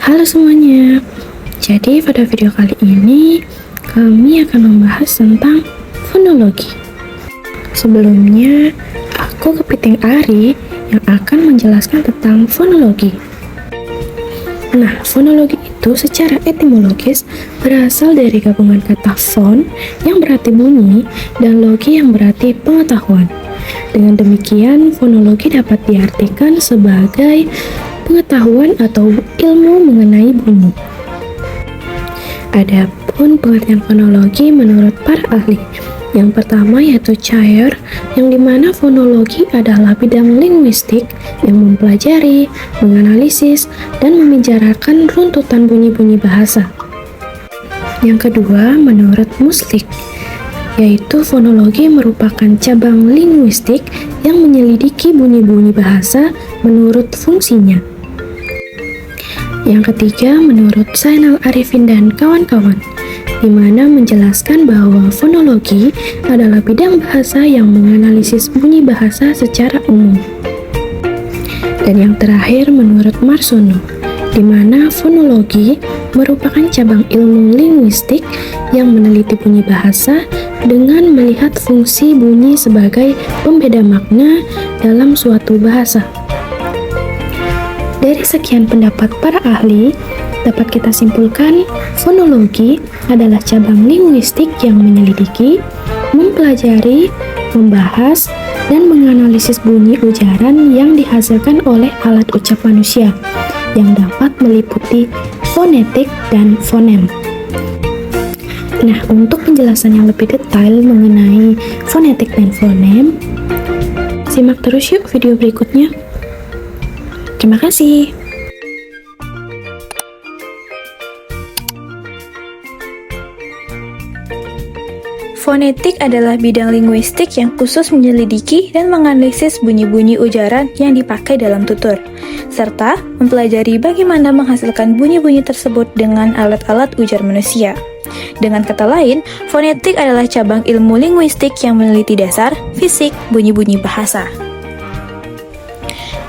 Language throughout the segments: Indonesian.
Halo semuanya. Jadi pada video kali ini kami akan membahas tentang fonologi. Sebelumnya, aku Kepiting Ari yang akan menjelaskan tentang fonologi. Nah, fonologi itu secara etimologis berasal dari gabungan kata fon yang berarti bunyi dan logi yang berarti pengetahuan. Dengan demikian, fonologi dapat diartikan sebagai pengetahuan atau ilmu mengenai bunyi. Adapun pengertian fonologi menurut para ahli, yang pertama yaitu Chayyor, yang dimana fonologi adalah bidang linguistik yang mempelajari, menganalisis, dan membicarakan runtutan bunyi-bunyi bahasa. Yang kedua menurut Muslik, yaitu fonologi merupakan cabang linguistik yang menyelidiki bunyi-bunyi bahasa menurut fungsinya. Yang ketiga menurut Zainal Arifin dan kawan-kawan, di mana menjelaskan bahwa fonologi adalah bidang bahasa yang menganalisis bunyi bahasa secara umum. Dan yang terakhir menurut Marsono, di mana fonologi merupakan cabang ilmu linguistik yang meneliti bunyi bahasa dengan melihat fungsi bunyi sebagai pembeda makna dalam suatu bahasa. Dari sekian pendapat para ahli, dapat kita simpulkan fonologi adalah cabang linguistik yang menyelidiki, mempelajari, membahas, dan menganalisis bunyi ujaran yang dihasilkan oleh alat ucap manusia yang dapat meliputi fonetik dan fonem. Nah, untuk penjelasan yang lebih detail mengenai fonetik dan fonem, simak terus yuk video berikutnya. Terima kasih. Fonetik adalah bidang linguistik yang khusus menyelidiki dan menganalisis bunyi-bunyi ujaran yang dipakai dalam tutur, serta mempelajari bagaimana menghasilkan bunyi-bunyi tersebut dengan alat-alat ujar manusia. Dengan kata lain, fonetik adalah cabang ilmu linguistik yang meneliti dasar, fisik, bunyi-bunyi bahasa.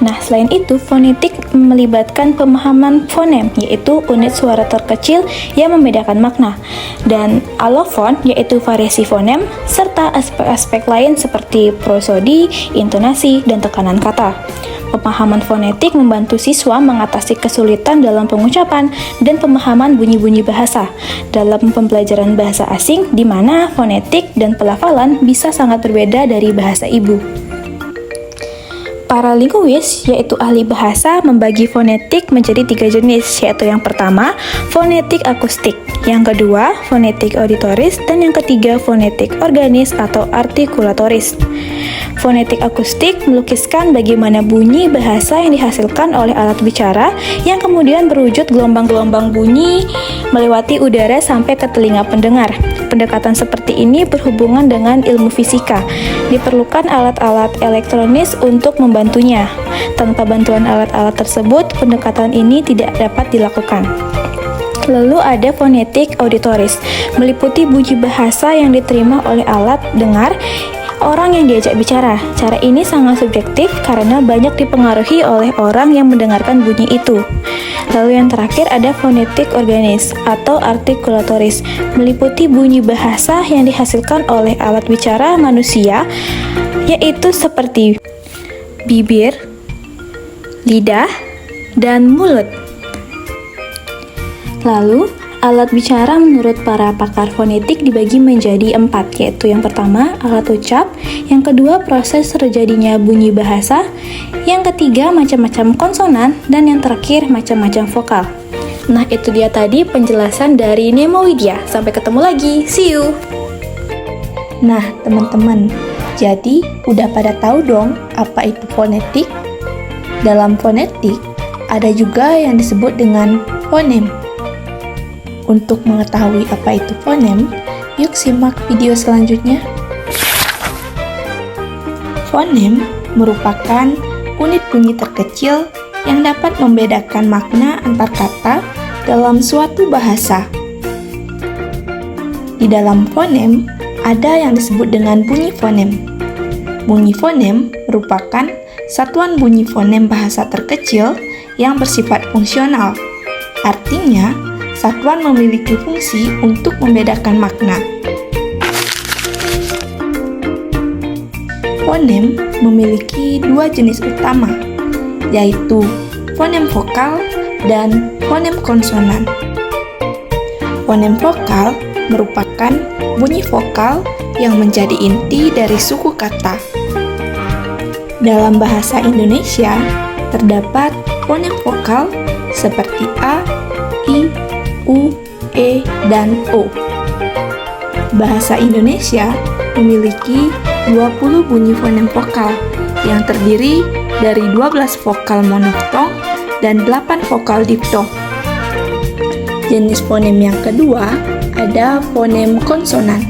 Nah, selain itu, fonetik melibatkan pemahaman fonem, yaitu unit suara terkecil yang membedakan makna, dan alofon, yaitu variasi fonem, serta aspek-aspek lain seperti prosodi, intonasi, dan tekanan kata. Pemahaman fonetik membantu siswa mengatasi kesulitan dalam pengucapan dan pemahaman bunyi-bunyi bahasa dalam pembelajaran bahasa asing, di mana fonetik dan pelafalan bisa sangat berbeda dari bahasa ibu. Para linguis, yaitu ahli bahasa, membagi fonetik menjadi 3 jenis, yaitu yang pertama, fonetik akustik, yang kedua, fonetik auditoris, dan yang ketiga, fonetik organis atau artikulatoris. Fonetik akustik melukiskan bagaimana bunyi bahasa yang dihasilkan oleh alat bicara yang kemudian berwujud gelombang-gelombang bunyi melewati udara sampai ke telinga pendengar. Pendekatan seperti ini berhubungan dengan ilmu fisika. Diperlukan alat-alat elektronis untuk membantunya. Tanpa bantuan alat-alat tersebut, pendekatan ini tidak dapat dilakukan. Lalu ada fonetik auditoris, meliputi bunyi bahasa yang diterima oleh alat dengar orang yang diajak bicara. Cara ini sangat subjektif karena banyak dipengaruhi oleh orang yang mendengarkan bunyi itu. Lalu yang terakhir ada fonetik organis atau artikulatoris, meliputi bunyi bahasa yang dihasilkan oleh alat bicara manusia, yaitu seperti bibir, lidah, dan mulut. Lalu, alat bicara menurut para pakar fonetik dibagi menjadi 4, yaitu yang pertama, alat ucap, yang kedua, proses terjadinya bunyi bahasa, yang ketiga, macam-macam konsonan, dan yang terakhir, macam-macam vokal. Nah, itu dia tadi penjelasan dari Nemo Widya. Sampai ketemu lagi, see you! Nah, teman-teman, jadi udah pada tahu dong apa itu fonetik? Dalam fonetik, ada juga yang disebut dengan fonem. Untuk mengetahui apa itu fonem, yuk simak video selanjutnya. Fonem merupakan unit bunyi terkecil yang dapat membedakan makna antar kata dalam suatu bahasa. Di dalam fonem, ada yang disebut dengan bunyi fonem. Bunyi fonem merupakan satuan bunyi fonem bahasa terkecil yang bersifat fungsional. Artinya, satuan memiliki fungsi untuk membedakan makna. Fonem memiliki dua jenis utama, yaitu fonem vokal dan fonem konsonan. Fonem vokal merupakan bunyi vokal yang menjadi inti dari suku kata. Dalam bahasa Indonesia, terdapat fonem vokal seperti A, I, U, E, dan O. Bahasa Indonesia memiliki 20 bunyi fonem vokal yang terdiri dari 12 vokal monoftong dan 8 vokal diftong. Jenis fonem yang kedua ada fonem konsonan,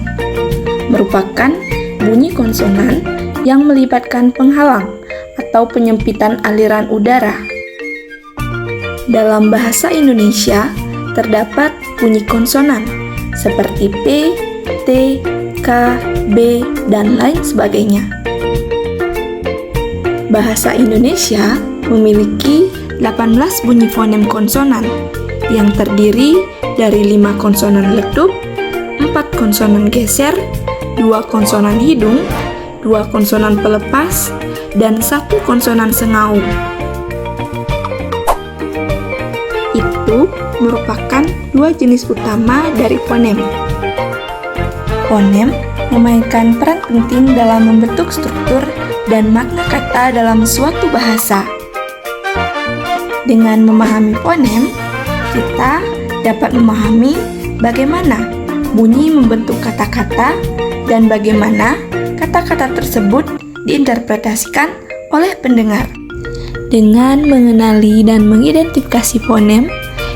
merupakan bunyi konsonan yang melibatkan penghalang atau penyempitan aliran udara. Dalam bahasa Indonesia, terdapat bunyi konsonan seperti P, T, K, B, dan lain sebagainya. Bahasa Indonesia memiliki 18 bunyi fonem konsonan yang terdiri dari 5 konsonan letup, 4 konsonan geser, 2 konsonan hidung, 2 konsonan pelepas, dan 1 konsonan sengaum. Itu merupakan dua jenis utama dari fonem. Fonem memainkan peran penting dalam membentuk struktur dan makna kata dalam suatu bahasa. Dengan memahami fonem, kita dapat memahami bagaimana bunyi membentuk kata-kata dan bagaimana kata-kata tersebut diinterpretasikan oleh pendengar. Dengan mengenali dan mengidentifikasi fonem,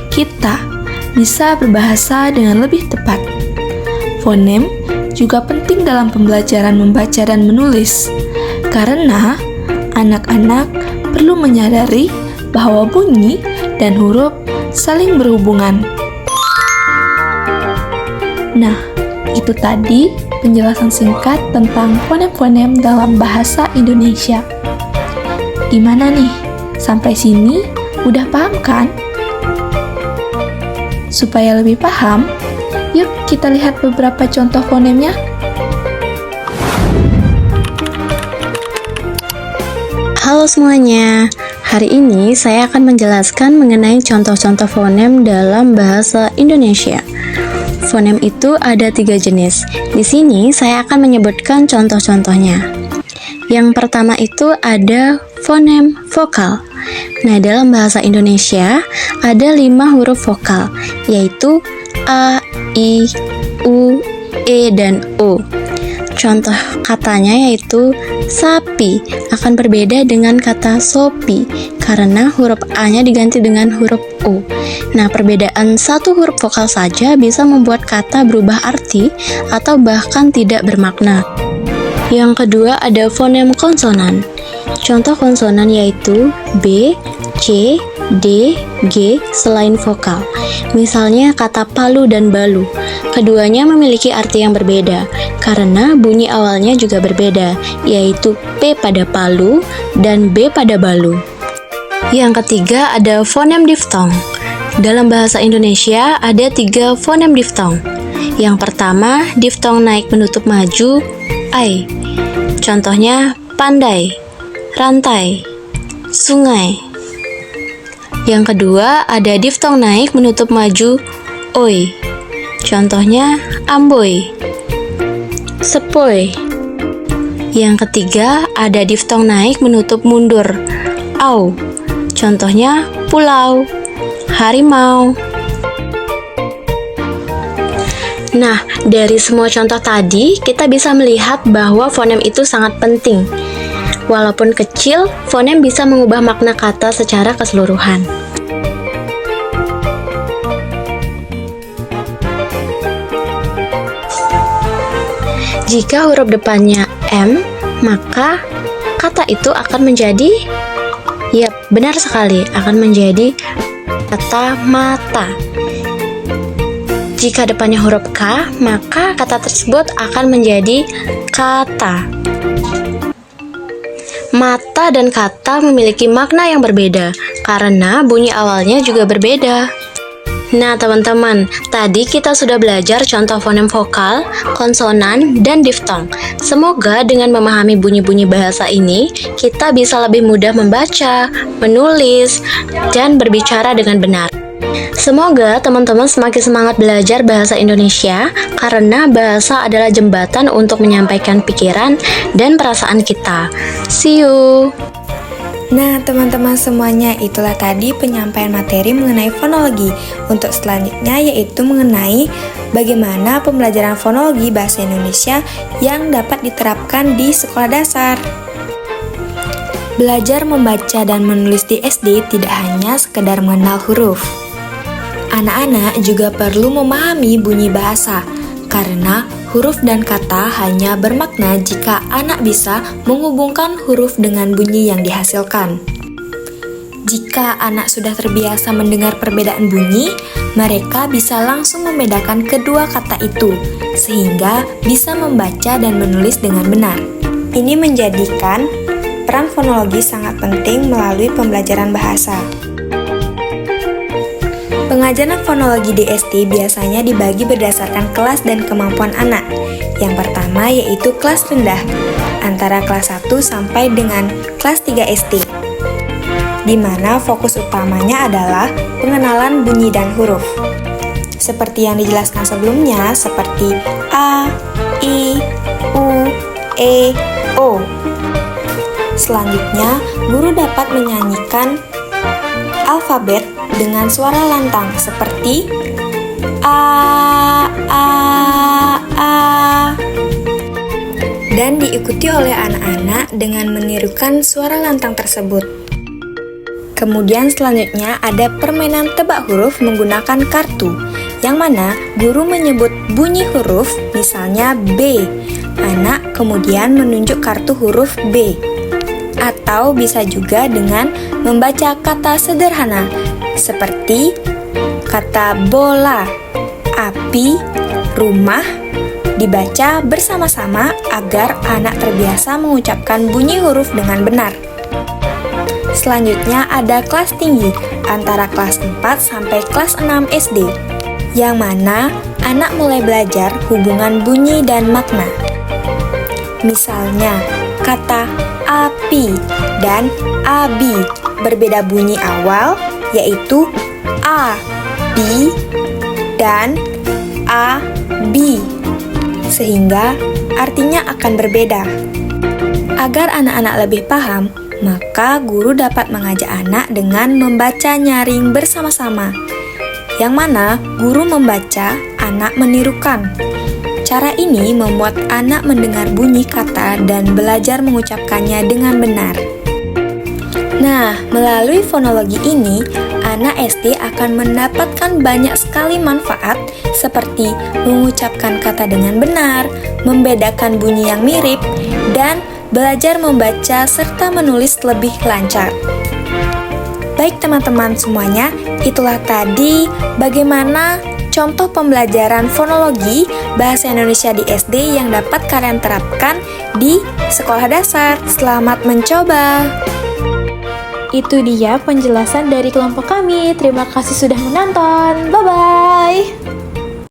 kita bisa berbahasa dengan lebih tepat. Fonem juga penting dalam pembelajaran membaca dan menulis, karena anak-anak perlu menyadari bahwa bunyi dan huruf saling berhubungan. Nah, itu tadi penjelasan singkat tentang fonem-fonem dalam bahasa Indonesia. Gimana nih? Sampai sini udah paham kan? Supaya lebih paham, yuk kita lihat beberapa contoh fonemnya. Halo semuanya, hari ini saya akan menjelaskan mengenai contoh-contoh fonem dalam bahasa Indonesia. Fonem itu ada 3 jenis. Di sini saya akan menyebutkan contoh-contohnya. Yang pertama itu ada fonem vokal. Nah, dalam bahasa Indonesia ada 5 huruf vokal, yaitu A, I, U, E, dan O. Contoh katanya yaitu sapi akan berbeda dengan kata sopi karena huruf A-nya diganti dengan huruf O. Nah, perbedaan satu huruf vokal saja bisa membuat kata berubah arti atau bahkan tidak bermakna. Yang kedua ada fonem konsonan. Contoh konsonan yaitu B, C, D, G selain vokal. Misalnya kata palu dan balu. Keduanya memiliki arti yang berbeda karena bunyi awalnya juga berbeda, yaitu P pada palu dan B pada balu. Yang ketiga ada fonem diftong. Dalam bahasa Indonesia ada 3 fonem diftong. Yang pertama, diftong naik menutup maju, ai. Contohnya pandai, rantai, sungai. Yang kedua, ada diftong naik menutup maju, oi. Contohnya amboi, sepoi. Yang ketiga, ada diftong naik menutup mundur, au. Contohnya pulau, harimau. Nah, dari semua contoh tadi, kita bisa melihat bahwa fonem itu sangat penting. Walaupun kecil, fonem bisa mengubah makna kata secara keseluruhan. Jika huruf depannya M, maka kata itu akan menjadi, yap, benar sekali, akan menjadi kata mata. Jika depannya huruf K, maka kata tersebut akan menjadi kata. Mata dan kata memiliki makna yang berbeda karena bunyi awalnya juga berbeda. Nah teman-teman, tadi kita sudah belajar contoh fonem vokal, konsonan, dan diftong. Semoga dengan memahami bunyi-bunyi bahasa ini, kita bisa lebih mudah membaca, menulis, dan berbicara dengan benar. Semoga teman-teman semakin semangat belajar bahasa Indonesia, karena bahasa adalah jembatan untuk menyampaikan pikiran dan perasaan kita. See you! Nah, teman-teman semuanya, itulah tadi penyampaian materi mengenai fonologi. Untuk selanjutnya yaitu mengenai bagaimana pembelajaran fonologi bahasa Indonesia yang dapat diterapkan di sekolah dasar. Belajar membaca dan menulis di SD tidak hanya sekedar mengenal huruf. Anak-anak juga perlu memahami bunyi bahasa, karena huruf dan kata hanya bermakna jika anak bisa menghubungkan huruf dengan bunyi yang dihasilkan. Jika anak sudah terbiasa mendengar perbedaan bunyi, mereka bisa langsung membedakan kedua kata itu, sehingga bisa membaca dan menulis dengan benar. Ini menjadikan peran fonologi sangat penting melalui pembelajaran bahasa. Pengajaran fonologi di SD biasanya dibagi berdasarkan kelas dan kemampuan anak. Yang pertama yaitu kelas rendah, antara kelas 1 sampai dengan kelas 3 SD, di mana fokus utamanya adalah pengenalan bunyi dan huruf. Seperti yang dijelaskan sebelumnya, seperti A, I, U, E, O. Selanjutnya, guru dapat menyanyikan alfabet dengan suara lantang seperti A, dan diikuti oleh anak-anak dengan menirukan suara lantang tersebut. Kemudian selanjutnya ada permainan tebak huruf menggunakan kartu, yang mana guru menyebut bunyi huruf, misalnya B. Anak kemudian menunjuk kartu huruf B. Atau bisa juga dengan membaca kata sederhana seperti kata bola, api, rumah, dibaca bersama-sama agar anak terbiasa mengucapkan bunyi huruf dengan benar. Selanjutnya ada kelas tinggi antara kelas 4 sampai kelas 6 SD, yang mana anak mulai belajar hubungan bunyi dan makna. Misalnya, kata api dan abi berbeda bunyi awal, yaitu a, bi, dan a, bi, sehingga artinya akan berbeda. Agar anak-anak lebih paham, maka guru dapat mengajak anak dengan membaca nyaring bersama-sama, yang mana guru membaca, anak menirukan. Cara ini membuat anak mendengar bunyi kata dan belajar mengucapkannya dengan benar. Nah, melalui fonologi ini, anak SD akan mendapatkan banyak sekali manfaat seperti mengucapkan kata dengan benar, membedakan bunyi yang mirip, dan belajar membaca serta menulis lebih lancar. Baik teman-teman semuanya, itulah tadi bagaimana contoh pembelajaran fonologi bahasa Indonesia di SD yang dapat kalian terapkan di sekolah dasar. Selamat mencoba! Itu dia penjelasan dari kelompok kami. Terima kasih sudah menonton. Bye-bye!